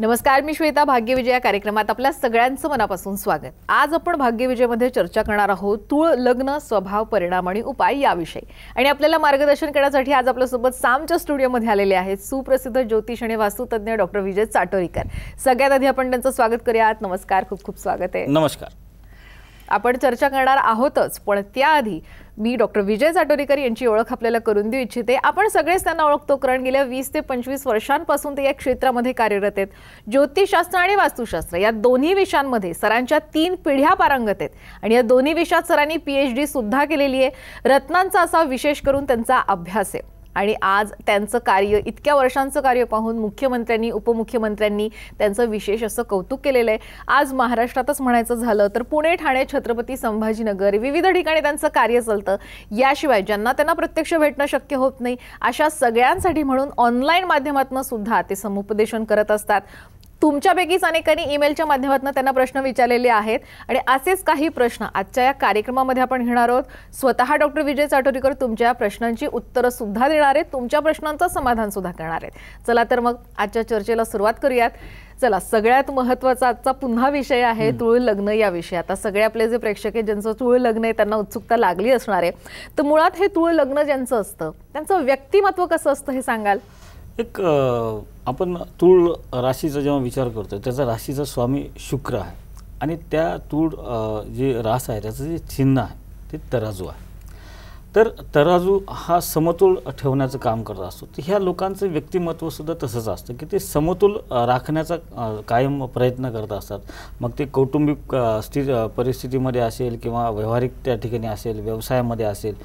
नमस्कार, मी श्वेता. भाग्यविजय या कार्यक्रमात आपल्या सगळ्यांचं मनापासून स्वागत. आज आपण भाग्यविजयमध्ये चर्चा करणार आहोत तूळ लग्न, स्वभाव, परिणाम आणि उपाय याविषयी. आणि आपल्याला मार्गदर्शन करण्यासाठी आज आपल्यासोबत सामच्या स्टुडिओमध्ये आलेले आहेत सुप्रसिद्ध ज्योतिष आणि वास्तुतज्ञ डॉक्टर विजय चाटोरीकर. सगळ्यात आधी आपण त्यांचं स्वागत करूयात. नमस्कार, खूप खूप स्वागत आहे. नमस्कार. आपण चर्चा करणार आहोतच, पण त्याआधी मी डॉक्टर विजय चाटोरीकर यांची ओळख आपल्याला करून देऊ इच्छिते. आपण सगळेच त्यांना ओळखतो, कारण गेल्या 20 ते 25 वर्षांपासून ते या क्षेत्रामध्ये कार्यरत आहेत. ज्योतिषशास्त्र आणि वास्तुशास्त्र या दोन्ही विषयांमध्ये सरांच्या 3 पिढ्या पारंगत आहेत आणि या दोन्ही विषयात सरांनी PhD सुद्धा केलेली आहे. रत्नांचा असा विशेष करून त्यांचा अभ्यास आहे आणि आज त्यांचं कार्य, इतक्या वर्षांचं कार्य पाहून मुख्यमंत्र्यांनी, उपमुख्यमंत्र्यांनी त्यांचं विशेष असं कौतुक केलेलं आहे. आज महाराष्ट्रातच म्हणायचं झालं तर पुणे, ठाणे, छत्रपती संभाजीनगर विविध ठिकाणी त्यांचं कार्य चालतं. याशिवाय ज्यांना त्यांना प्रत्यक्ष भेटणं शक्य होत नाही अशा सगळ्यांसाठी म्हणून ऑनलाईन माध्यमातून सुद्धा ते समुपदेशन करत असतात. तुमच्यापैकीच अनेकांनी ईमेलच्या माध्यमातून त्यांना प्रश्न विचारलेले आहेत आणि असेच काही प्रश्न आजच्या या कार्यक्रमामध्ये आपण घेणार आहोत. स्वतः डॉक्टर विजय चाटोरीकर तुमच्या प्रश्नांची उत्तरं सुद्धा देणार आहेत, तुमच्या प्रश्नांचं समाधान सुद्धा करणार आहेत. चला तर मग आजच्या चर्चेला सुरुवात करूयात. चला, सगळ्यात महत्त्वाचा आजचा पुन्हा विषय आहे तूळ लग्न या विषयी. आता सगळे आपले जे प्रेक्षक आहेत ज्यांचं तूळ लग्न आहे त्यांना उत्सुकता लागली असणार आहे. तर मुळात हे तूळ लग्न ज्यांचं असतं त्यांचं व्यक्तिमत्व कसं असतं हे सांगाल? एक आपण तूळ राशीचा जेव्हा विचार करतो त्याचा राशीचा स्वामी शुक्र आहे आणि त्या तूळ जे रास आहे त्याचं जे चिन्ह आहे ते तराजू आहे. तर तराजू हा समतोल ठेवण्याचं काम करत असतो. तर ह्या लोकांचं व्यक्तिमत्व सुद्धा तसंच असतं की ते समतोल राखण्याचा कायम प्रयत्न करत असतात. मग ते कौटुंबिक परिस्थितीमध्ये असेल किंवा व्यावहारिक त्या ठिकाणी असेल, व्यवसायामध्ये असेल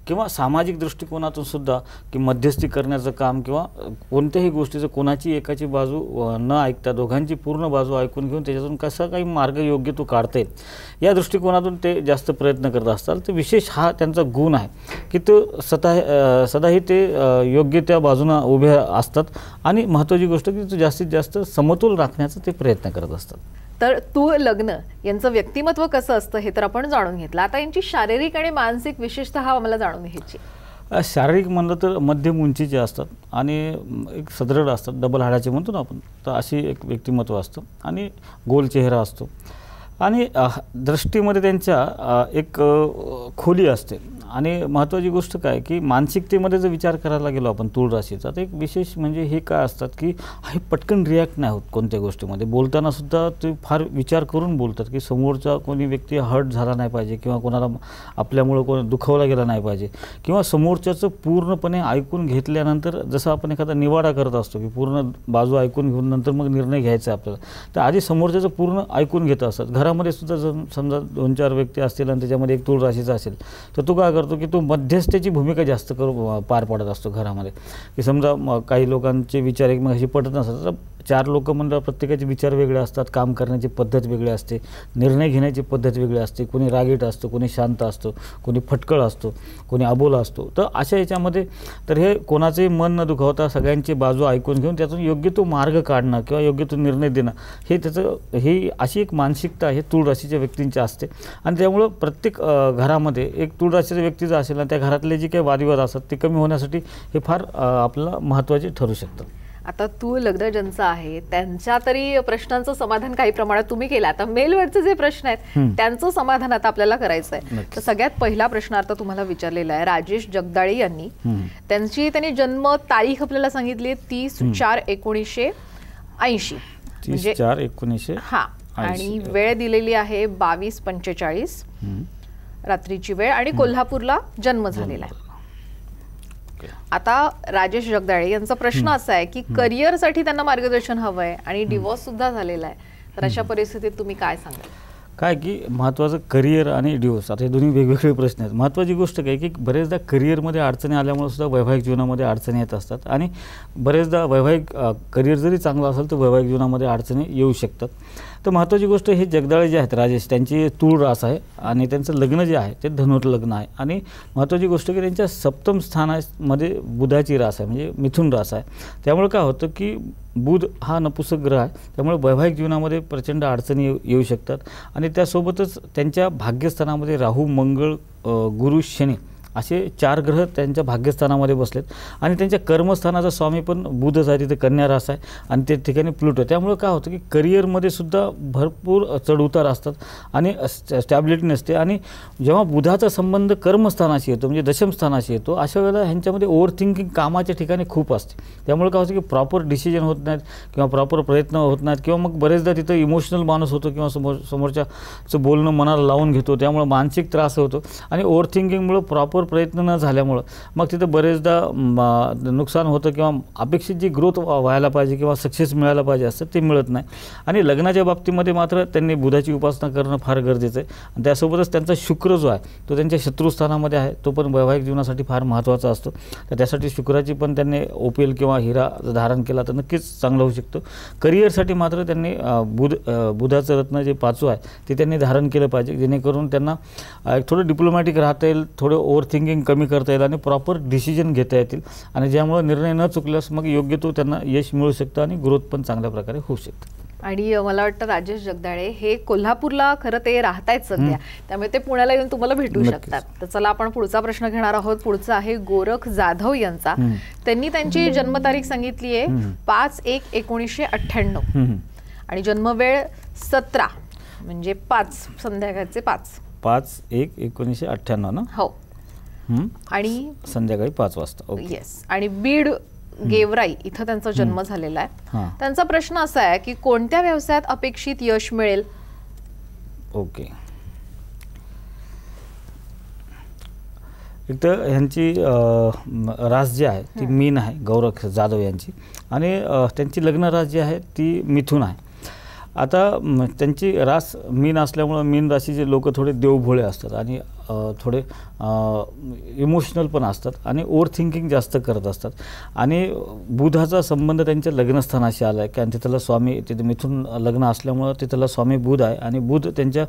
किंवा सामाजिक दृष्टिकोनातून सुद्धा की मध्यस्थी करण्याचं काम किंवा कोणत्याही गोष्टीचं कोणाची एकाची बाजू न ऐकता दोघांची पूर्ण बाजू ऐकून घेऊन त्याच्यातून कसा काही मार्ग योग्य तो काढता येईल या दृष्टिकोनातून ते जास्त प्रयत्न करत असतात. तर विशेष हा त्यांचा गुण आहे की तो सदाही ते योग्य त्या बाजूनं उभे असतात आणि महत्त्वाची गोष्ट की ते जास्तीत जास्त समतोल राखण्याचा ते प्रयत्न करत असतात. तर तूळ लग्न यांचं व्यक्तिमत्व कसं असतं हे तर आपण जाणून घेतलं. आता यांची शारीरिक आणि मानसिक विशेषतः आम्हाला जाणून घ्यायची. शारीरिक म्हणलं तर मध्यम उंचीचे असतात आणि एक सदृढ असतात, डबल हाडाचे म्हणतो ना आपण, तर अशी एक व्यक्तिमत्व असतं आणि गोल चेहरा असतो आणि दृष्टीमध्ये त्यांच्या एक खोली असते. आणि महत्त्वाची गोष्ट काय की मानसिकतेमध्ये जर विचार करायला गेलो आपण तूळ राशीचा, तर एक विशेष म्हणजे हे काय असतात की हे पटकन रिॲक्ट नाही होत कोणत्या गोष्टीमध्ये. बोलताना सुद्धा ते फार विचार करून बोलतात की समोरचा कोणी व्यक्ती हर्ट झाला नाही पाहिजे किंवा कोणाला आपल्यामुळं कोण दुखावला गेला नाही पाहिजे किंवा समोरच्याचं पूर्णपणे ऐकून घेतल्यानंतर जसं आपण एखादा निवाडा करत असतो की पूर्ण बाजू ऐकून घेऊन नंतर मग निर्णय घ्यायचा आहे आपल्याला, तर आधी समोरच्याचं पूर्ण ऐकून घेत असतात. घरामध्ये सुद्धा समजा 2-4 व्यक्ती असतील आणि त्याच्यामध्ये एक तूळ राशीचा असेल तर तो काय करतो की तो मध्यस्थाची भूमिका जास्त पार पाडत असतो घरामध्ये. की समजा काही लोकांचे विचार एकमेकांशी पटत नसतात तर 4 लोक म्हणजे प्रत्येकाचे विचार वेगळे असतात, काम करण्याची पद्धत वेगळी असते, निर्णय घेण्याची पद्धत वेगळी असते. कोणी रागीट असतो, कोणी शांत असतो, कोणी फटकळ असतो, कोणी अबोला असतो. तर अशा याच्यामध्ये तर हे कोणाचंही मन न दुखावता सगळ्यांची बाजू ऐकून घेऊन त्यातून योग्य तो मार्ग काढणं किंवा योग्य तो निर्णय देणं ही अशी एक मानसिकता हे तूळ राशीच्या व्यक्तींची असते. आणि त्यामुळं प्रत्येक घरामध्ये एक तूळ राशीचा व्यक्ती जर असेल आणि त्या घरातले जे काही वादविवाद असतात ते कमी होण्यासाठी हे फार आपल्याला महत्त्वाचे ठरू शकतात. आता तूळ लग्न ज्यांचं आहे त्यांच्या तरी प्रश्नांचं समाधान काही प्रमाणात तुम्ही केलं. आता मेलवरचे जे प्रश्न आहेत त्यांचं समाधान आता आपल्याला करायचं आहे. तर सगळ्यात पहिला प्रश्न आता तुम्हाला विचारलेला आहे राजेश जगदाळे यांनी. त्यांनी जन्म तारीख आपल्याला सांगितली आहे 30/4/1980. 30/4/1980. हा, आणि वेळ दिलेली आहे 22:45 रात्रीची वेळ आणि कोल्हापूरला जन्म झालेला आहे. आता राजेश जगदाळे यांचा प्रश्न असा आहे की करिअरसाठी त्यांना मार्गदर्शन हवंय आणि डिवोर्स सुद्धा झालेला आहे. तर अशा परिस्थितीत तुम्ही काय सांगाल? काय की महत्त्वाचं करिअर आणि डिवोर्स, आता हे दोन्ही वेगवेगळे प्रश्न आहेत. महत्त्वाची गोष्ट काय की बरेचदा करिअरमध्ये अडचणी आल्यामुळे सुद्धा वैवाहिक जीवनामध्ये अडचणी येत असतात आणि बरेचदा वैवाहिक करिअर जरी चांगलं असेल तर वैवाहिक जीवनामध्ये अडचणी येऊ शकतात. तर महत्त्वाची गोष्ट हे जगदाळे जे आहेत राजेश, त्यांची तूळ रास आहे आणि त्यांचं लग्न जे आहे ते धनुर लग्न आहे. आणि महत्त्वाची गोष्ट की त्यांच्या सप्तम स्थानामध्ये बुधाची रास आहे, म्हणजे मिथुन रास आहे. त्यामुळे काय होतं की बुध हा नपुसक ग्रह आहे, त्यामुळे वैवाहिक जीवनामध्ये प्रचंड अडचणी येऊ शकतात. आणि त्यासोबतच त्यांच्या भाग्यस्थानामध्ये राहू, मंगळ, गुरु, शनी असे 4 ग्रह त्यांच्या भाग्यस्थानामध्ये बसलेत आणि त्यांच्या कर्मस्थानाचा स्वामी पण बुधच आहे, तिथे कन्या रास आहे आणि त्या ठिकाणी प्लुटो. त्यामुळे काय होतं की करिअरमध्ये सुद्धा भरपूर चढउतार असतात आणि स्टॅबिलिटी नसते. आणि जेव्हा बुधाचा संबंध कर्मस्थानाशी येतो म्हणजे दशमस्थानाशी येतो, अशा वेळेला ह्यांच्यामध्ये ओव्हर थिंकिंग कामाच्या ठिकाणी खूप असते. त्यामुळे काय होतं की प्रॉपर डिसिजन होत नाहीत किंवा प्रॉपर प्रयत्न होत नाहीत किंवा मग बरेचदा तिथं इमोशनल माणूस होतो किंवा समोरच्याचं बोलणं मनाला लावून घेतो, त्यामुळे मानसिक त्रास होतो आणि ओव्हर थिंकिंगमुळं प्रॉपर प्रयत्न न झाल्यामुळं मग तिथं बरेचदा नुकसान होतं किंवा अपेक्षित जी ग्रोथ व्हायला पाहिजे किंवा सक्सेस मिळायला पाहिजे असतं ते मिळत नाही. आणि लग्नाच्या बाबतीमध्ये मात्र त्यांनी बुधाची उपासना करणं फार गरजेचं आहे. आणि त्यासोबतच त्यांचा शुक्र जो आहे तो त्यांच्या शत्रुस्थानामध्ये आहे, तो पण वैवाहिक जीवनासाठी फार महत्त्वाचा असतो. तर त्यासाठी शुक्राची पण त्यांनी ओपेल किंवा हिरा धारण केला तर नक्कीच चांगलं होऊ शकतं. करिअरसाठी मात्र त्यांनी बुधाचं रत्न जे 5वं आहे ते त्यांनी धारण केलं पाहिजे, जेणेकरून त्यांना थोडं डिप्लोमॅटिक राहता येईल, थोडं ओव्हर थिंकिंग कमी करता येईल आणि प्रॉपर डिसिजन घेता येतील आणि ज्यामुळे निर्णय न चुकल्यास मग योग्य तो त्यांना यश मिळू शकतं आणि ग्रोथ पण चांगल्या प्रकारे होऊ शकते. आणि मला वाटतं राजेश जगदाळे हे कोल्हापूरला खरं ते राहतायत सध्या, त्यामुळे ते पुण्याला येऊन तुम्हाला भेटू शकतात. तर चला आपण पुढचा प्रश्न घेणार आहोत. पुढचा आहे गोरख जाधव यांचा. त्यांनी त्यांची जन्मतारीख सांगितली आहे 5/1/1998 आणि जन्मवेळ 17 म्हणजे 5 संध्याकाळचे 5/1/1998 ना. हो. आणि संध्याकाळी 5 वाजता. ओके. येस. आणि बीड गेवराई इथं त्यांचा जन्म झालेला आहे. त्यांचा प्रश्न असा आहे की कोणत्या व्यवसायात अपेक्षित यश मिळेल. ओके. एक तर ह्यांची रास जी आहे ती मीन आहे, गौरख जाधव यांची, आणि त्यांची लग्न रास जी आहे ती मिथुन आहे. आता त्यांची रास मीन असल्यामुळं मीन राशीचे लोक थोडे देवभोळे असतात आणि थोडे इमोशनल पण असतात आणि ओव्हर थिंकिंग जास्त करत असतात. आणि बुधाचा संबंध त्यांच्या लग्नस्थानाशी आला आहे कारण तिथला स्वामी, तिथे मिथून लग्न असल्यामुळं तिथला स्वामी बुध आहे आणि बुध त्यांच्या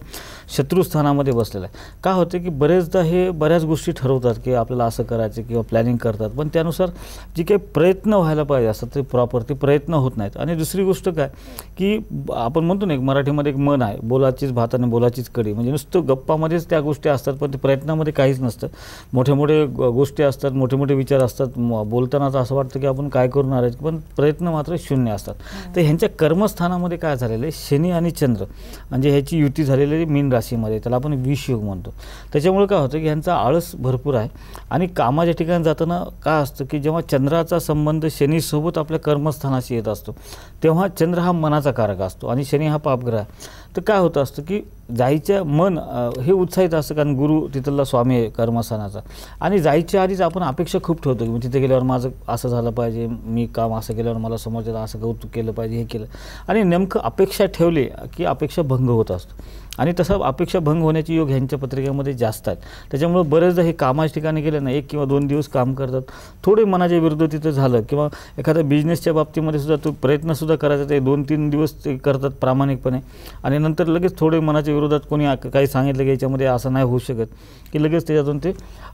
शत्रुस्थानामध्ये बसलेला आहे. काय होतं की बरेचदा हे बऱ्याच गोष्टी ठरवतात की आपल्याला असं करायचं किंवा प्लॅनिंग करतात, पण त्यानुसार जे काही प्रयत्न व्हायला पाहिजे असतात ते प्रॉपर ते प्रयत्न होत नाहीत. आणि दुसरी गोष्ट काय की आपण म्हणतो ना एक मराठीमध्ये एक म्हण आहे, बोलाचीच भात आणि बोलाचीच कढी, म्हणजे नुसतं गप्पामध्येच त्या गोष्टी असतात पण ते प्रयत्नामध्ये काहीच नसतं. मोठे मोठे गोष्टी असतात, मोठे मोठे विचार असतात, बोलतानाच असं वाटतं की आपण काय करणार आहे, पण प्रयत्न मात्र शून्य असतात. तर ह्यांच्या कर्मस्थानामध्ये काय झालेलं आहे, शनी आणि चंद्र म्हणजे ह्याची युती झालेली आहे मीन राशीमध्ये, त्याला आपण विषयोग म्हणतो. त्याच्यामुळे काय होतं की ह्यांचा आळस भरपूर आहे आणि कामाच्या ठिकाणी जाताना काय असतं की जेव्हा चंद्राचा संबंध शनीसोबत आपल्या कर्मस्थानाशी येत असतो तेव्हा चंद्र हा मनाचा कारक असतो आणि शनी हा पापग्रह आहे. तर काय होतं असतं की जायच्या मन हे उत्साहित असतं कारण गुरु तिथला स्वामी आहे कर्मस्थानाचा, आणि जायच्या आधीच आपण अपेक्षा खूप ठेवतो की तिथे गेल्यावर माझं असं झालं पाहिजे, मी काम असं केल्यावर मला समोरच्याला असं कौतुक केलं पाहिजे, हे केलं, आणि नेमकं अपेक्षा ठेवली की अपेक्षा भंग होत असतो. आणि तसं अपेक्षा भंग होण्याची योग ह्यांच्या पत्रिकेमध्ये जास्त आहेत. त्याच्यामुळे बरेचदा हे कामाच्या ठिकाणी गेलं ना 1 किंवा 2 दिवस काम करतात, थोडे मनाच्या विरुद्ध तिथं झालं किंवा एखाद्या बिझनेसच्या बाबतीमध्ये सुद्धा तो प्रयत्नसुद्धा करायचा, ते 2-3 दिवस ते करतात प्रामाणिकपणे आणि नंतर लगेच थोडे मनाच्या विरोधात कोणी काही सांगितलं की याच्यामध्ये असं नाही होऊ शकत की लगेच त्याच्यातून ते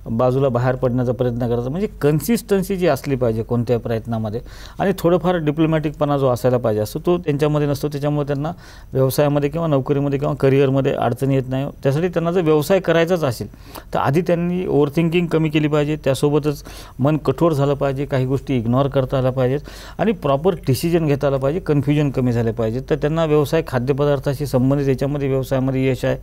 बाजूला बाहेर पडण्याचा प्रयत्न करायचा. म्हणजे कन्सिस्टन्सी जी असली पाहिजे कोणत्या प्रयत्नामध्ये आणि थोडंफार डिप्लोमॅटिकपणा जो असायला पाहिजे असतो तो त्यांच्यामध्ये नसतो. त्याच्यामुळे त्यांना व्यवसायामध्ये किंवा नोकरीमध्ये किंवा करिअरमध्ये अडचणी येत नाही. त्यासाठी त्यांना जर व्यवसाय करायचाच असेल तर आधी त्यांनी ओव्हर थिंकिंग कमी केली पाहिजे, त्यासोबतच मन कठोर झालं पाहिजे, काही गोष्टी इग्नोर करता आल्या पाहिजेत आणि प्रॉपर डिसिजन घेता आलं पाहिजे, कन्फ्युजन कमी झाले पाहिजे. तर त्यांना व्यवसाय खाद्यपदार्थाशी संबंधित याच्यामध्ये व्यवसायामध्ये यश आहे,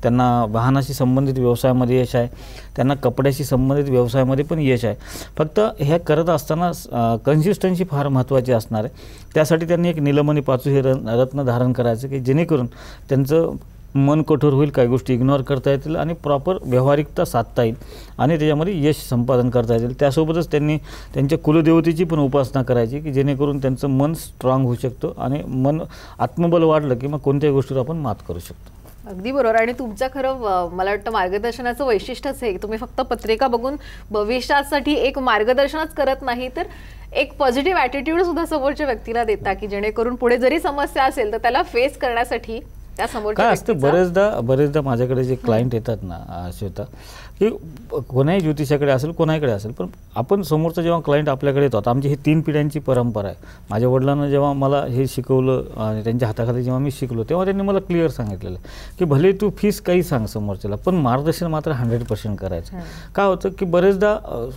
त्यांना वाहनाशी संबंधित व्यवसायामध्ये यश आहे, त्यांना कपड्याशी संबंधित व्यवसायामध्ये पण यश आहे. फक्त हे करत असताना कन्सिस्टन्सी फार महत्त्वाची असणार आहे. त्यासाठी त्यांनी एक नीलमणी पाचू हे रत्न धारण करायचं की जेणेकरून त्यांचं मन कठोर होईल, काही गोष्टी इग्नोर करता येतील आणि प्रॉपर व्यावहारिकता साधता येईल आणि त्याच्यामध्ये यश संपादन करता येईल. त्यासोबतच त्यांनी त्यांच्या कुलदेवतेची पण उपासना करायची की जेणेकरून त्यांचं मन स्ट्रॉंग होऊ शकतं आणि मन आत्मबल वाढलं की मग कोणत्याही गोष्टीवर आपण मात करू शकतो. अगदी बरोबर. आणि तुमचं खरं मला वाटतं मार्गदर्शनाचं वैशिष्ट्यच आहे, तुम्ही फक्त पत्रिका बघून भविष्यासाठी एक मार्गदर्शनच करत नाही तर एक पॉझिटिव्ह ॲटिट्यूड सुद्धा समोरच्या व्यक्तीला देता की जेणेकरून पुढे जरी समस्या असेल तर त्याला फेस करण्यासाठी त्या समोरच्या काय असतं बरेचदा माझ्याकडे जे क्लायंट येतात ना श्वेता, हे कोणाही ज्योतिषाकडे असेल, कोणाकडे असेल, पण आपण समोरचा जेव्हा क्लायंट आपल्याकडे येतो, आता आमची ही 3 पिढ्यांची परंपरा आहे. माझ्या वडिलांना जेव्हा मला हे शिकवलं आणि त्यांच्या हाताखाली जेव्हा मी शिकलो, तेव्हा त्यांनी मला क्लिअर सांगितलेलं की भले तू फीस काही सांग समोरच्याला, पण मार्गदर्शन मात्र 100% करायचं. काय होतं की बरेचदा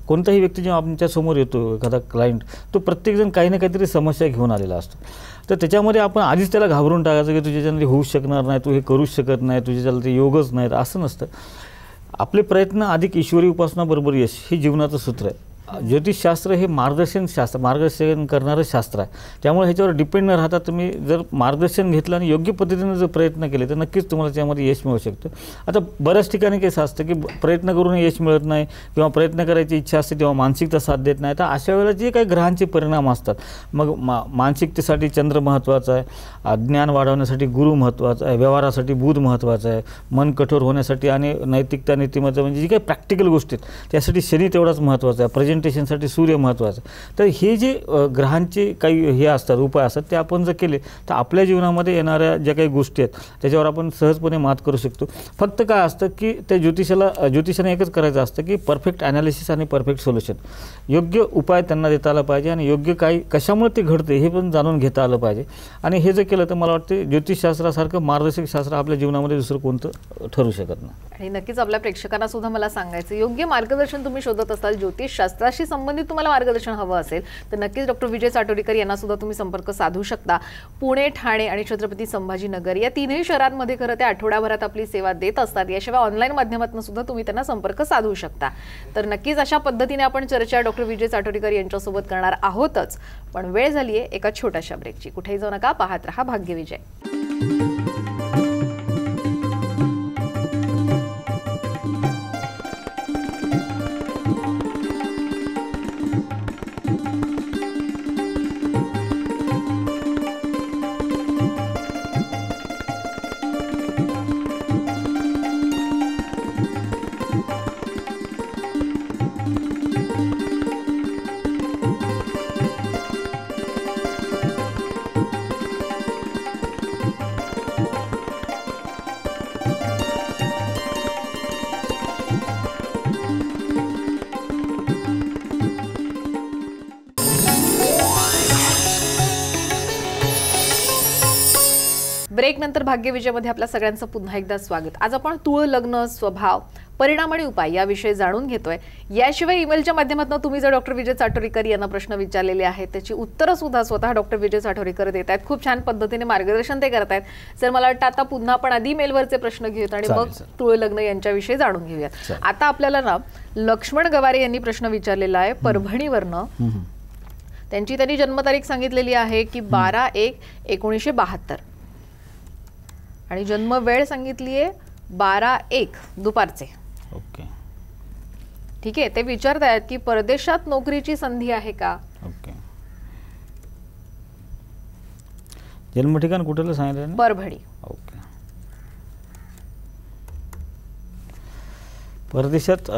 कोणताही व्यक्ती जेव्हा आमच्यासमोर येतो, एखादा क्लायंट, तो प्रत्येकजण काही ना काहीतरी समस्या घेऊन आलेला असतो. तर त्याच्यामध्ये आपण आधीच त्याला घाबरून टाकायचं की तुझ्याच्यामध्ये होऊ शकणार नाही, तू हे करूच शकत नाही, तुझ्याच्याला ते योगच नाहीत, असं नसतं. आपले प्रयत्न अधिक ईश्वरी उपासनाबरोबर यश हे जीवनाचं सूत्र आहे. ज्योतिषशास्त्र हे मार्गदर्शन करणारं शास्त्र आहे. त्यामुळे ह्याच्यावर डिपेंड न राहता तुम्ही जर मार्गदर्शन घेतलं आणि योग्य पद्धतीने जर प्रयत्न केले तर नक्कीच तुम्हाला त्यामध्ये यश मिळू शकतं. आता बऱ्याच ठिकाणी कसं असतं की प्रयत्न करून यश मिळत नाही किंवा प्रयत्न करायची इच्छा असते तेव्हा मानसिकता साथ देत नाही. तर अशा वेळेला जे काही ग्रहांचे परिणाम असतात, मग मानसिकतेसाठी चंद्र महत्त्वाचा आहे, ज्ञान वाढवण्यासाठी गुरु महत्त्वाचा आहे, व्यवहारासाठी बुध महत्त्वाचा आहे, मन कठोर होण्यासाठी आणि नैतिकता नीतिमत्ता म्हणजे जी काही प्रॅक्टिकल गोष्टी आहेत त्यासाठी शनी तेवढाच महत्त्वाचा आहे, प्रेझेंटेशनसाठी सूर्य महत्त्वाचं. तर हे जे ग्रहांचे काही हे असतात, उपाय असतात, ते आपण जर केले तर आपल्या जीवनामध्ये येणाऱ्या ज्या काही गोष्टी आहेत त्याच्यावर आपण सहजपणे मात करू शकतो. फक्त काय असतं की त्या ज्योतिषाने एकच करायचं असतं की परफेक्ट ॲनालिसिस आणि परफेक्ट सोल्युशन, योग्य उपाय त्यांना देता आला पाहिजे आणि योग्य काही कशामुळे ते घडते हे पण जाणून घेता आलं पाहिजे. आणि हे जर केलं तर मला वाटतं ज्योतिषशास्त्रासारखं मार्गदर्शक शास्त्र आपल्या जीवनामध्ये दुसरं कोणतं ठरू शकत नाही. आणि नक्कीच आपल्या प्रेक्षकांना सुद्धा मला सांगायचं, योग्य मार्गदर्शन तुम्ही शोधत असाल, ज्योतिषशास्त्राशी संबंधित तुम्हाला मार्गदर्शन हवं असेल तर नक्कीच डॉक्टर विजय चाटोरीकर यांना सुद्धा तुम्ही संपर्क साधू शकता. पुणे, ठाणे आणि छत्रपती संभाजीनगर या 3ही शहरांमध्ये खरं ते आठवड्याभरात आपली सेवा देत असतात. याशिवाय ऑनलाईन माध्यमातून सुद्धा तुम्ही त्यांना संपर्क साधू शकता. तर नक्कीच अशा पद्धतीने आपण चर्चा डॉक्टर विजय चाटोरीकर यांच्यासोबत करणार आहोतच. पण वेळ झाली आहे एका छोट्याशा ब्रेकची. कुठेही जाऊ नका, पाहत रहा भाग्यविजय. ब्रेक नंतर भाग्यविजयमध्ये आपल्या सगळ्यांचं पुन्हा एकदा स्वागत. आज आपण तुळ लग्न, स्वभाव, परिणाम आणि उपाय याविषयी जाणून घेतोय. याशिवाय ईमेलच्या माध्यमातून तुम्ही जर डॉक्टर विजय चाटोरीकर यांना प्रश्न विचारलेले आहेत त्याची उत्तरं सुद्धा स्वतः डॉक्टर विजय चाटोरीकर देत आहेत. खूप छान पद्धतीने मार्गदर्शन ते करत आहेत. सर, मला वाटतं आता पुन्हा आपण आधी मेलवरचे प्रश्न घेऊयात आणि मग तुळ लग्न यांच्याविषयी जाणून घेऊयात. आता आपल्याला ना लक्ष्मण गवारे यांनी प्रश्न विचारलेला आहे परभणीवरनं. त्यांनी जन्मतारीख सांगितलेली आहे की 12/1/1972 आणि जन्म वेळ सांगितली आहे 12:01 दुपारचे. ओके, ठीक आहे. ते विचारतायत की परदेशात नोकरीची संधी आहे का. ओके. जन्म ठिकाण कुठलं सांगितलं? परभणी. ओके. परदेशात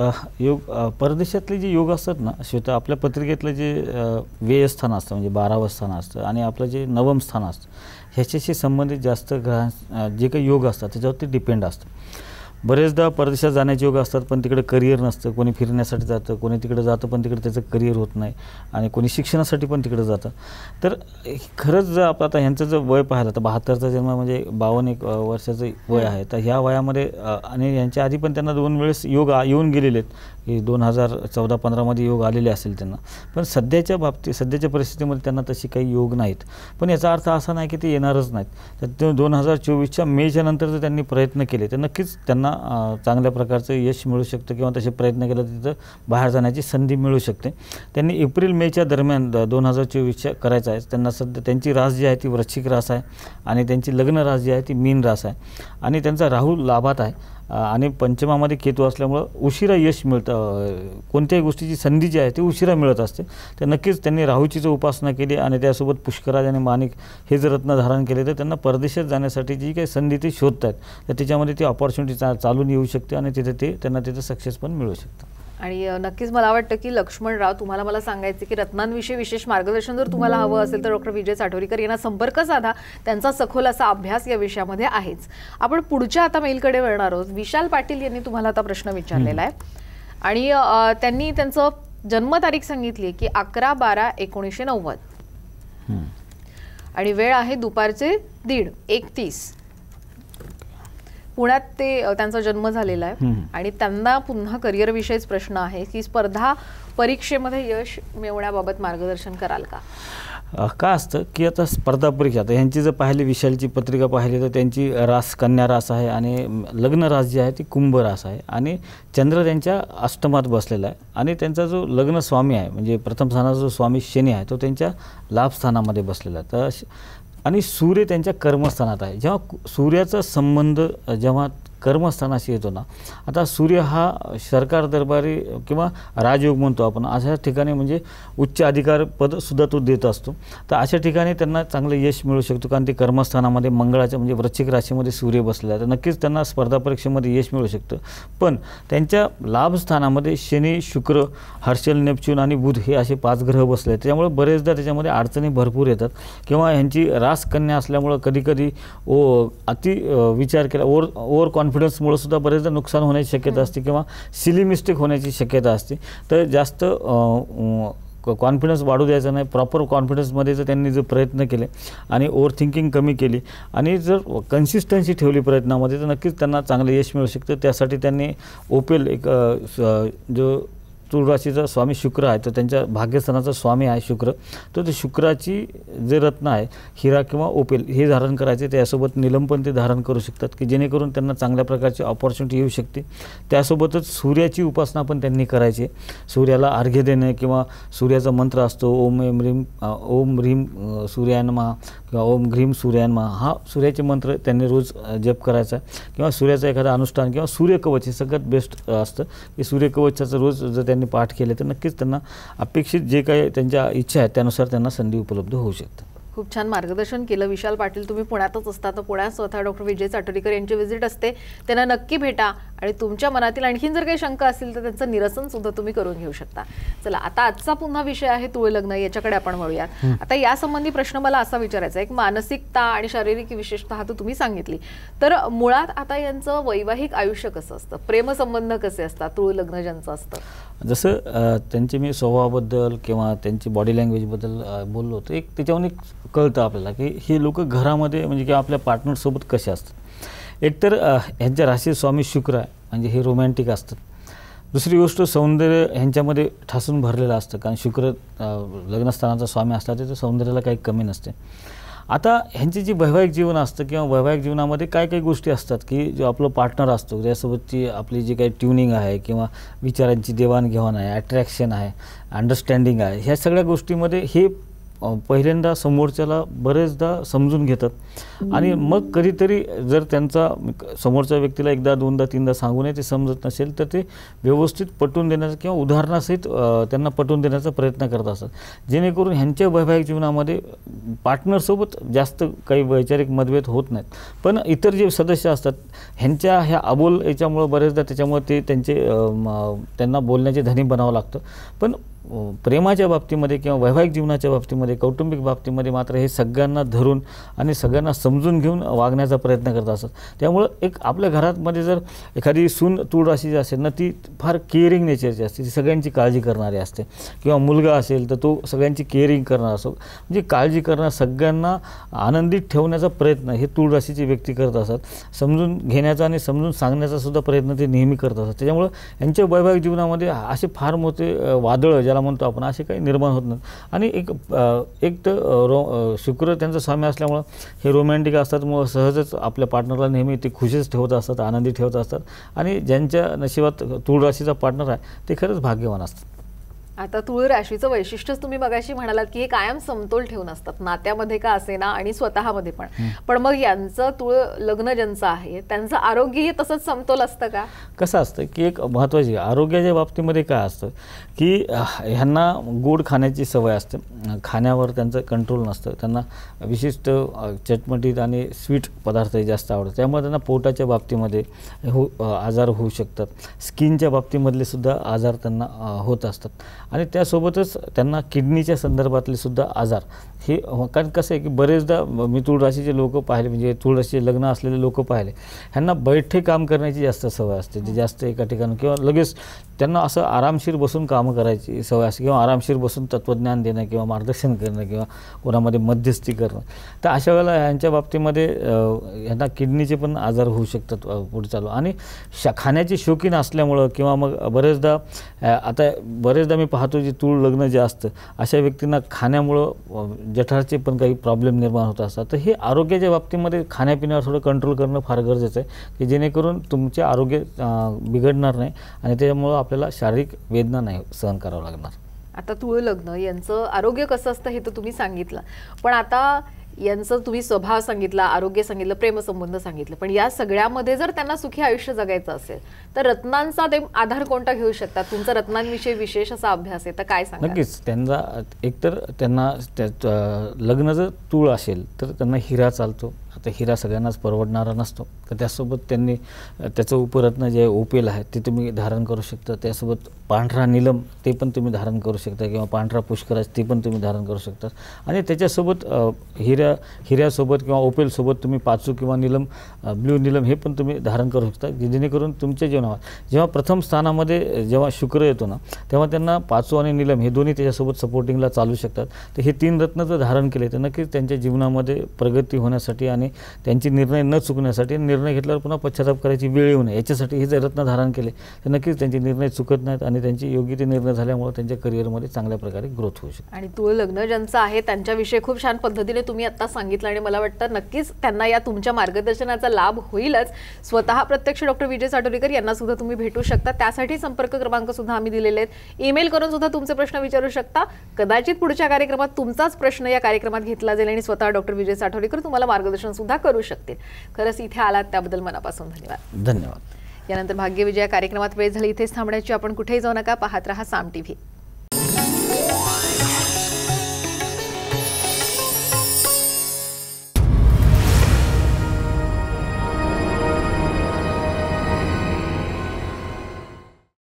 परदेशातले जे योग असतात ना श्वेता, आपल्या पत्रिकेतलं जे व्ययस्थान असतं म्हणजे 12वं स्थान असतं आणि आपलं जे 9वं स्थान असतं ह्याच्याशी संबंधित जास्त जे काही योग असतात त्याच्यावरती डिपेंड असतं. बरेचदा परदेशात जाण्याचे योग असतात पण तिकडे करिअर नसतं. कोणी फिरण्यासाठी जातं, कोणी तिकडे जातं पण तिकडे त्याचं करिअर होत नाही आणि कोणी शिक्षणासाठी पण तिकडे जातं. तर खरंच जर आपण आता ह्यांचं जर वय पाहिलं तर 72चा जन्म म्हणजे 52 वर्षाचं वय आहे. तर ह्या वयामध्ये आणि यांच्या आधी पण त्यांना 2 वेळेस योग येऊन गेलेले आहेत की 2014-15मध्ये योग आलेले असेल त्यांना. पण सध्याच्या परिस्थितीमध्ये त्यांना तशी काही योग नाहीत. पण याचा अर्थ असा नाही की ते येणारच नाहीत. तर 2024च्या मेच्या नंतर जर त्यांनी प्रयत्न केले तर नक्कीच त्यांना चांगल्या प्रकारचं यश मिळू शकतं किंवा तसे प्रयत्न केले तर तिथं बाहेर जाण्याची संधी मिळू शकते. त्यांनी एप्रिल-मेच्या दरम्यान 2024च्या करायचं आहे. त्यांना सध्या त्यांची रास जी आहे ती वृश्चिक रास आहे आणि त्यांची लग्न रास जी आहे ती मीन रास आहे आणि त्यांचा राहू लाभात आहे आणि पंचमामध्ये केतू असल्यामुळं उशिरा यश मिळतं. कोणत्याही गोष्टीची संधी जी आहे ती उशिरा मिळत असते. तर नक्कीच त्यांनी राहूची जर उपासना केली आणि त्यासोबत पुष्कराज आणि माणिक हे जर रत्न धारण केले तर त्यांना परदेशात जाण्यासाठी जी काही संधी ते शोधत आहेत तर त्याच्यामध्ये ती ऑपॉर्च्युनिटी चालून येऊ शकते आणि त्यांना तिथं सक्सेस पण मिळू शकतं. आणि नक्कीच मला वाटतं की लक्ष्मणराव, तुम्हाला मला सांगायचं की रत्नांविषयी विशेष मार्गदर्शन जर तुम्हाला हवं असेल तर डॉक्टर विजय चाटोरीकर यांना संपर्क साधा. त्यांचा सखोल असा अभ्यास या विषयामध्ये आहेच. आपण पुढच्या आता मेलकडे वळणार आहोत. विशाल पाटील यांनी तुम्हाला आता प्रश्न विचारलेला आहे आणि त्यांनी त्यांचं जन्मतारीख सांगितली की 11/12/1990 आणि वेळ आहे दुपारचे 1:30. पुण्यात त्यांचा जन्म झालेला आहे आणि त्यांना पुन्हा करिअर विषयीच प्रश्न आहे की स्पर्धा परीक्षेमध्ये यश मिळवण्याबाबत मार्गदर्शन कराल का? काय असतं की आता स्पर्धा परीक्षा, आता ह्यांची जर पाहिली विशालची पत्रिका पाहिली तर त्यांची रास कन्या रास आहे आणि लग्न रास जी आहे ती कुंभ रास आहे आणि चंद्र त्यांच्या अष्टमात बसलेला आहे आणि त्यांचा जो लग्न स्वामी आहे म्हणजे प्रथम स्थानाचा जो स्वामी शनी आहे तो त्यांच्या लाभ स्थानामध्ये बसलेला आहे. तर आणि सूर्य त्यांच्या कर्मस्थानात आहे. जेव्हा सूर्याचा संबंध जेव्हा कर्मस्थानाशी येतो ना, आता सूर्य हा सरकार दरबारी किंवा राजयोग म्हणतो आपण, अशा ठिकाणी म्हणजे उच्च अधिकार पदसुद्धा तो देत असतो. तर अशा ठिकाणी त्यांना चांगलं यश मिळू शकतो कारण ते कर्मस्थानामध्ये मंगळाच्या म्हणजे वृश्चिक राशीमध्ये सूर्य बसलेला आहे. तर नक्कीच त्यांना स्पर्धा परीक्षेमध्ये यश मिळू शकतं. पण त्यांच्या लाभस्थानामध्ये शनी, शुक्र, हर्षल, नेपच्यून आणि बुध हे असे 5 ग्रह बसले आहेत. त्यामुळे बरेचदा त्याच्यामध्ये अडचणी भरपूर येतात किंवा ह्यांची रास कन्या असल्यामुळं कधीकधी अति विचार केला ओव्हर कॉन्फिडन्समुळे सुद्धा बरेचदा नुकसान होण्याची शक्यता असते किंवा सिली मिस्टेक होण्याची शक्यता असते. तर जास्त कॉन्फिडन्स वाढू द्यायचा नाही. प्रॉपर कॉन्फिडन्समध्ये जर त्यांनी जर प्रयत्न केले आणि ओव्हर थिंकिंग कमी केली आणि जर कन्सिस्टन्सी ठेवली प्रयत्नामध्ये तर नक्कीच त्यांना चांगलं यश मिळू शकतं. त्यासाठी त्यांनी ओपेल एक जो तुळ राशीचा स्वामी शुक्र आहे तर त्यांच्या भाग्यस्थानाचा स्वामी आहे शुक्र, तर ते शुक्राची जे रत्न आहे हिरा किंवा ओपेल हे धारण करायचे. त्यासोबत निलम पण ते धारण करू शकतात की जेणेकरून त्यांना चांगल्या प्रकारची ऑपॉर्च्युनिटी येऊ शकते. त्यासोबतच सूर्याची उपासना पण त्यांनी करायची. सूर्याला अर्घ्य देणे किंवा सूर्याचा मंत्र असतो ओम ह्रीम सूर्याय नमः किंवा ओम घ्रीम सूर्याय नमः, हा सूर्याचे मंत्र त्यांनी रोज जप करायचा किंवा सूर्याचं एखादं अनुष्ठान किंवा सूर्यकवच हे सगळ्यात बेस्ट असतं की सूर्यकवचाचं रोज जर त्यांनी पाठ केले तर नक्कीच त्यांना अपेक्षित जे काही त्यांच्या इच्छा आहेत त्यानुसार त्यांना संधी उपलब्ध होऊ शकते. खूप छान मार्गदर्शन केलं विशाल पाटील. तुम्ही पुण्यातच असता तर पुण्यात स्वतः डॉक्टर विजय चाटोरीकर यांची व्हिजिट असते, त्यांना नक्की भेटा आणि तुमच्या मनातील आणखीन जर काही शंका असतील तर त्यांचं निरसन सुद्धा तुम्ही करून घेऊ शकता. चला आता आजचा पुन्हा विषय आहे तुळ लग्न, याच्याकडे आपण वळूयात. आता यासंबंधी प्रश्न मला असा विचारायचा आहे, एक मानसिकता आणि शारीरिक विशेषतः तर तुम्ही सांगितली, तर मुळात आता यांचं वैवाहिक आयुष्य कसं असतं, प्रेमसंबंध कसे असतात तुळ लग्न ज्यांचं असतं? जसं त्यांचे मी स्वभावाबद्दल किंवा त्यांची बॉडी लँग्वेजबद्दल बोललो होतो, एक त्याच्यावरून एक कळतं आपल्याला की हे लोक घरामध्ये म्हणजे किंवा आपल्या पार्टनरसोबत कसे असतात. एकतर ह्यांच्या राशी स्वामी शुक्र आहे म्हणजे हे रोमॅन्टिक असतात. दुसरी गोष्ट सौंदर्य ह्यांच्यामध्ये ठासून भरलेलं असतं कारण शुक्र लग्नस्थानाचा स्वामी असला तर सौंदर्याला काही कमी नसते. आता ह्यांची जी वैवाहिक जीवन असतं किंवा वैवाहिक जीवनामध्ये काय काही गोष्टी असतात की जो आपलं पार्टनर असतो त्यासोबतची आपली जी काही ट्युनिंग आहे किंवा विचारांची देवाणघेवाण आहे, अट्रॅक्शन आहे, अंडरस्टँडिंग आहे, ह्या सगळ्या गोष्टीमध्ये हे पहिल्यांदा समोरच्याला बरेचदा समजून घेतात आणि मग कधीतरी जर त्यांचा समोरच्या व्यक्तीला एकदा दोनदा तीनदा सांगूनही ते समजत नसेल तर ते व्यवस्थित पटवून देण्याचा किंवा उदाहरणासहित त्यांना पटवून देण्याचा प्रयत्न करत असतात जेणेकरून ह्यांच्या वैवाहिक जीवनामध्ये पार्टनरसोबत जास्त काही वैचारिक मतभेद होत नाहीत. पण इतर जे सदस्य असतात ह्यांच्या ह्या अबोल याच्यामुळं बरेचदा त्याच्यामुळे ते त्यांना बोलण्याचे धनी बनावं लागतं. पण प्रेमाच्या बाबतीमध्ये किंवा वैवाहिक जीवनाच्या बाबतीमध्ये कौटुंबिक बाबतीमध्ये मात्र हे सगळ्यांना धरून आणि सगळ्यांना समजून घेऊन वागण्याचा प्रयत्न करत असतात. त्यामुळं एक आपल्या घरामध्ये जर एखादी सून तुळ राशीची असेल ना ती फार केअरिंग नेचरची असते, ती सगळ्यांची काळजी करणारी असते किंवा मुलगा असेल तर तो सगळ्यांची केअरिंग करणार असो म्हणजे काळजी करणार, सगळ्यांना आनंदित ठेवण्याचा प्रयत्न हे तुळ राशीची व्यक्ती करत असतात. समजून घेण्याचा आणि समजून सांगण्याचा सुद्धा प्रयत्न ते नेहमी करत असतात. त्याच्यामुळं यांच्या वैवाहिक जीवनामध्ये असे फार मोठे वादळ ज्याला म्हणतो आपण असे काही निर्माण होत नाहीत. आणि एक तर शुक्र त्यांचा स्वामी असल्यामुळं हे रोमॅन्टिक असतात, मग सहजच आपल्या पार्टनरला नेहमी ते खुशीच ठेवत असतात, आनंदी ठेवत असतात आणि ज्यांच्या नशिबात तुळ राशीचा पार्टनर आहे ते खरंच भाग्यवान असतात. आता तुळ राशीचं वैशिष्ट्यच तुम्ही मगाशी म्हणालात की हे कायम समतोल ठेवून असतात, नात्यामध्ये का असेना आणि स्वतःमध्ये पण. पण मग यांचं तुळ लग्न ज्यांचं आहे त्यांचं आरोग्यही तसंच समतोल असतं का? कसं असतं की एक महत्त्वाची आरोग्याच्या बाबतीमध्ये काय असतं की ह्यांना गोड खाण्याची सवय असते, खाण्यावर त्यांचं कंट्रोल नसतं, त्यांना विशिष्ट चटपटीत आणि स्वीट पदार्थ जास्त आवडतात, त्यामुळे त्यांना पोटाच्या बाबतीमध्ये आजार होऊ शकतात, स्किनच्या बाबतीमधले सुद्धा आजार त्यांना होत असतात आणि त्यासोबतच त्यांना किडनीच्या संदर्भातले सुद्धा आजार हे. कारण कसं आहे की बरेचदा मी तुळ राशीचे लोक पाहिले, म्हणजे तुळ राशीचे लग्न असलेले लोक पाहिले, ह्यांना बैठे काम करण्याची जास्त सवय असते, ते जास्त एका ठिकाणी किंवा लगेच त्यांना असं आरामशीर बसून कामं करायची सवय असते किंवा आरामशीर बसून तत्त्वज्ञान देणं किंवा मार्गदर्शन करणं किंवा कोणामध्ये मध्यस्थी करणं. तर अशा वेळेला ह्यांच्या बाबतीमध्ये ह्यांना किडनीचे पण आजार होऊ शकतात पुढे चालू. आणि खाण्याची शौकीन असल्यामुळं किंवा मग बरेचदा मी पाहतो जे तूळ लग्न जे असतं अशा व्यक्तींना खाण्यामुळं जठराचे पण काही प्रॉब्लेम निर्माण होत असतात. तर हे आरोग्याच्या बाबतीमध्ये खाण्यापिण्यावर थोडं कंट्रोल करणं फार गरजेचं आहे की जेणेकरून तुमचे आरोग्य बिघडणार नाही आणि त्याच्यामुळं आपल्याला शारीरिक वेदना नाही सहन करावं लागणार. आता तुळ लग्न यांचं आरोग्य कसं असतं हे तर तुम्ही सांगितलं, पण आता यांचं तुम्ही स्वभाव सांगितला, आरोग्य सांगितलं, प्रेमसंबंध सांगितलं, पण या सगळ्यामध्ये जर त्यांना सुखी आयुष्य जगायचं असेल तर रत्नांचा ते आधार कोणता घेऊ शकतात? तुमचा रत्नांविषयी विशेष असा अभ्यास आहे तर काय सांगा? नक्कीच त्यांना एकतर त्यांना लग्न जर तूळ असेल तर त्यांना हिरा चालतो. आता हिरा सगळ्यांनाच परवडणारा नसतो, तर त्यासोबत त्यांनी त्याचं उपरत्न जे ओपेल आहे ते तुम्ही धारण करू शकता. त्यासोबत पांढरा नीलम ते पण तुम्ही धारण करू शकता किंवा पांढरा पुष्कराज ते पण तुम्ही धारण करू शकता. आणि त्याच्यासोबत हिऱ्यासोबत किंवा ओपेलसोबत तुम्ही पाचू किंवा नीलम ब्ल्यू नीलम हे पण तुम्ही धारण करू शकता, जेणेकरून तुमच्या जीवनावर जेव्हा प्रथम स्थानामध्ये जेव्हा शुक्र येतो ना तेव्हा त्यांना पाचू आणि नीलम हे दोन्ही त्याच्यासोबत सपोर्टिंगला चालू शकतात. तर हे 3 रत्न जर धारण केले तर नक्कीच त्यांच्या जीवनामध्ये प्रगती होण्यासाठी आणि त्यांची निर्णय न चुकण्यासाठी, निर्णय घेतल्यावर पुन्हा पश्चाताप करायची वेळ येऊ नये याच्यासाठी हे जर रत्न धारण केले तर नक्कीच त्यांचे निर्णय चुकत नाहीत आणि त्यांची योग्य ते निर्णय झाल्यामुळे त्यांच्या करिअरमध्ये चांगल्या प्रकारे ग्रोथ होऊ शकते. आणि तुळ लग्न ज्यांचं आहे त्यांच्याविषयी खूप छान पद्धतीने तुम्ही आता सांगितलं आणि मला वाटतं नक्कीच त्यांना या तुमच्या मार्गदर्शनाचा लाभ होईलच. स्वतः प्रत्यक्ष डॉक्टर विजय साटोरीकर यांना सुद्धा तुम्ही भेटू शकता, त्यासाठी संपर्क क्रमांक सुद्धा आम्ही दिलेले आहेत. ईमेल करून सुद्धा तुमचे प्रश्न विचारू शकता. कदाचित पुढच्या कार्यक्रमात तुमचाच प्रश्न या कार्यक्रमात घेतला जाईल आणि स्वतः डॉक्टर विजय साटोरीकर तुम्हाला मार्गदर्शन सुद्धा करू शकतील. खरंच इथे आलात त्याबद्दल मनापासून धन्यवाद. धन्यवाद. यानंतर भाग्यविजय कार्यक्रमात वेळ झाली इथेच थांबण्याची. आपण कुठेही जाऊ नका, पाहत रहा साम टीव्ही.